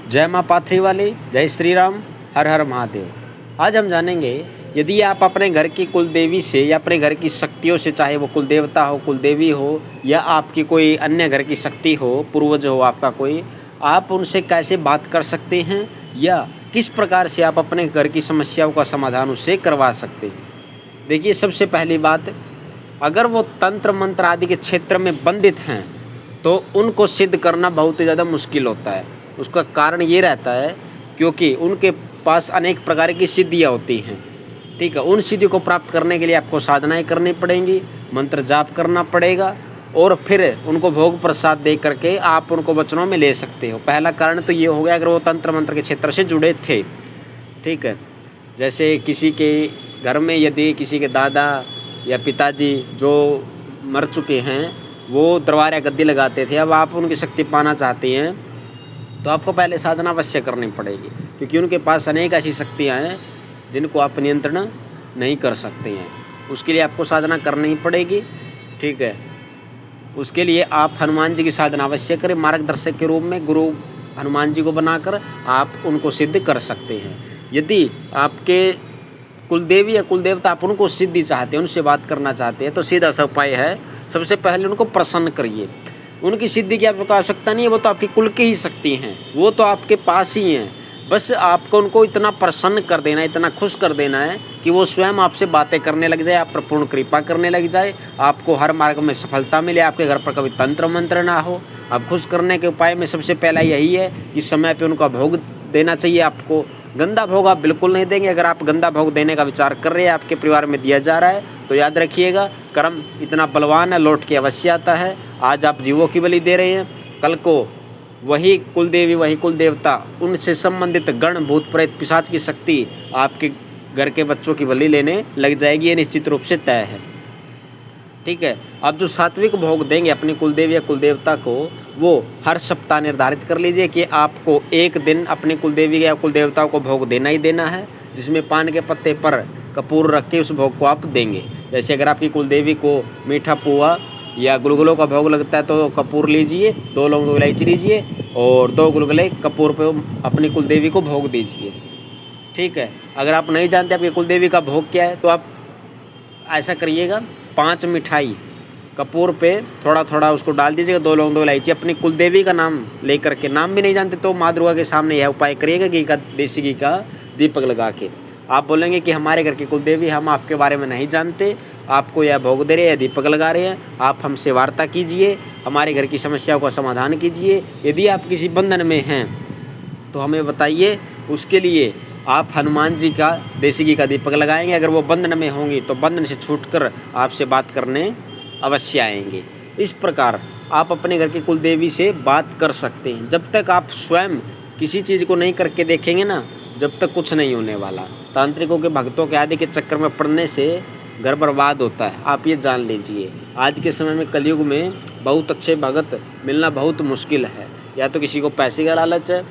जय माँ पाथरी वाली, जय श्री राम, हर हर महादेव। आज हम जानेंगे यदि आप अपने घर की कुल देवी से या अपने घर की शक्तियों से, चाहे वो कुल देवता हो, कुल देवी हो या आपकी कोई अन्य घर की शक्ति हो, पूर्वज हो आपका कोई, आप उनसे कैसे बात कर सकते हैं या किस प्रकार से आप अपने घर की समस्याओं का समाधान उससे करवा सकते हैं। देखिए, सबसे पहली बात, अगर वो तंत्र मंत्र आदि के क्षेत्र में बंधित हैं तो उनको सिद्ध करना बहुत ही ज़्यादा मुश्किल होता है। उसका कारण ये रहता है क्योंकि उनके पास अनेक प्रकार की सिद्धियाँ होती हैं। ठीक है, उन सिद्धियों को प्राप्त करने के लिए आपको साधनाएं करनी पड़ेंगी, मंत्र जाप करना पड़ेगा और फिर उनको भोग प्रसाद दे करके आप उनको वचनों में ले सकते हो। पहला कारण तो ये हो गया अगर वो तंत्र मंत्र के क्षेत्र से जुड़े थे। ठीक है, जैसे किसी के घर में यदि किसी के दादा या पिताजी जो मर चुके हैं वो दरबार या गद्दी लगाते थे, अब आप उनकी शक्ति पाना चाहते हैं तो आपको पहले साधना अवश्य करनी पड़ेगी, क्योंकि उनके पास अनेक ऐसी शक्तियाँ हैं जिनको आप नियंत्रण नहीं कर सकते हैं। उसके लिए आपको साधना करनी ही पड़ेगी। ठीक है, उसके लिए आप हनुमान जी की साधना अवश्य करें। मार्गदर्शक के रूप में गुरु हनुमान जी को बनाकर आप उनको सिद्ध कर सकते हैं। यदि आपके कुलदेवी या कुलदेवता आप उनको सिद्धि चाहते हैं, उनसे बात करना चाहते हैं, तो सीधा सा उपाय है, सबसे पहले उनको प्रसन्न करिए। उनकी सिद्धि की आपको आवश्यकता नहीं है, वो तो आपकी कुल की ही शक्ति हैं, वो तो आपके पास ही हैं। बस आपको उनको इतना प्रसन्न कर देना है, इतना खुश कर देना है कि वो स्वयं आपसे बातें करने लग जाए, आप पर पूर्ण कृपा करने लग जाए, आपको हर मार्ग में सफलता मिले, आपके घर पर कभी तंत्र मंत्र ना हो। अब खुश करने के उपाय में सबसे पहला यही है कि समय पे उनका भोग देना चाहिए। आपको गंदा भोग आप बिल्कुल नहीं देंगे। अगर आप गंदा भोग देने का विचार कर रहे हैं, आपके परिवार में दिया जा रहा है, तो याद रखिएगा कर्म इतना बलवान है, लौट के अवश्य आता है। आज आप जीवों की बलि दे रहे हैं, कल को वही कुलदेवी, वही कुल देवता, उनसे संबंधित गण भूत प्रेत पिशाच की शक्ति आपके घर के बच्चों की बलि लेने लग जाएगी, ये निश्चित रूप से तय है। ठीक है, अब जो सात्विक भोग देंगे अपनी कुलदेवी या कुलदेवता को, वो हर सप्ताह निर्धारित कर लीजिए कि आपको एक दिन अपनी कुलदेवी या कुलदेवताओं को भोग देना ही देना है, जिसमें पान के पत्ते पर कपूर रख के उस भोग को आप देंगे। जैसे अगर आपकी कुलदेवी को मीठा पुआ या गुलगुलों का भोग लगता है तो कपूर लीजिए, 2 लौंग 2 इलायची लीजिए और 2 गुलगुले कपूर पे अपनी कुलदेवी को भोग दीजिए। ठीक है, अगर आप नहीं जानते आपकी कुलदेवी का भोग क्या है तो आप ऐसा करिएगा, 5 मिठाई कपूर पे थोड़ा थोड़ा उसको डाल दीजिएगा, 2 लौंग 2 इलायची, अपनी कुलदेवी का नाम लेकर के। नाम भी नहीं जानते तो माँ दुर्गा के सामने यह उपाय करिएगा, घी का, देसी घी का दीपक लगा के आप बोलेंगे कि हमारे घर की कुलदेवी, हम आपके बारे में नहीं जानते, आपको यह भोग दे रहे हैं, दीपक लगा रहे हैं, आप हमसे वार्ता कीजिए, हमारे घर की समस्याओं का समाधान कीजिए। यदि आप किसी बंधन में हैं तो हमें बताइए, उसके लिए आप हनुमान जी का देसी घी का दीपक लगाएंगे। अगर वो बंधन में होंगी तो बंधन से छूटकर आपसे बात करने अवश्य आएंगे। इस प्रकार आप अपने घर की कुलदेवी से बात कर सकते हैं। जब तक आप स्वयं किसी चीज़ को नहीं करके देखेंगे ना, जब तक कुछ नहीं होने वाला। तांत्रिकों के, भक्तों के आदि के चक्कर में पड़ने से घर बर्बाद होता है, आप ये जान लीजिए। आज के समय में कलयुग में बहुत अच्छे भगत मिलना बहुत मुश्किल है। या तो किसी को पैसे का लालच है,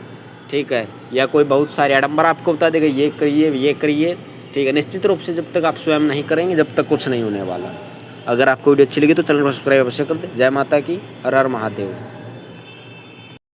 ठीक है, या कोई बहुत सारे आडंबर आपको बता देगा ये करिए ये करिए। ठीक है, निश्चित रूप से जब तक आप स्वयं नहीं करेंगे, जब तक कुछ नहीं होने वाला। अगर आपको वीडियो अच्छी लगी तो चैनल को सब्सक्राइब अवश्य कर दें। जय माता की, हर हर महादेव।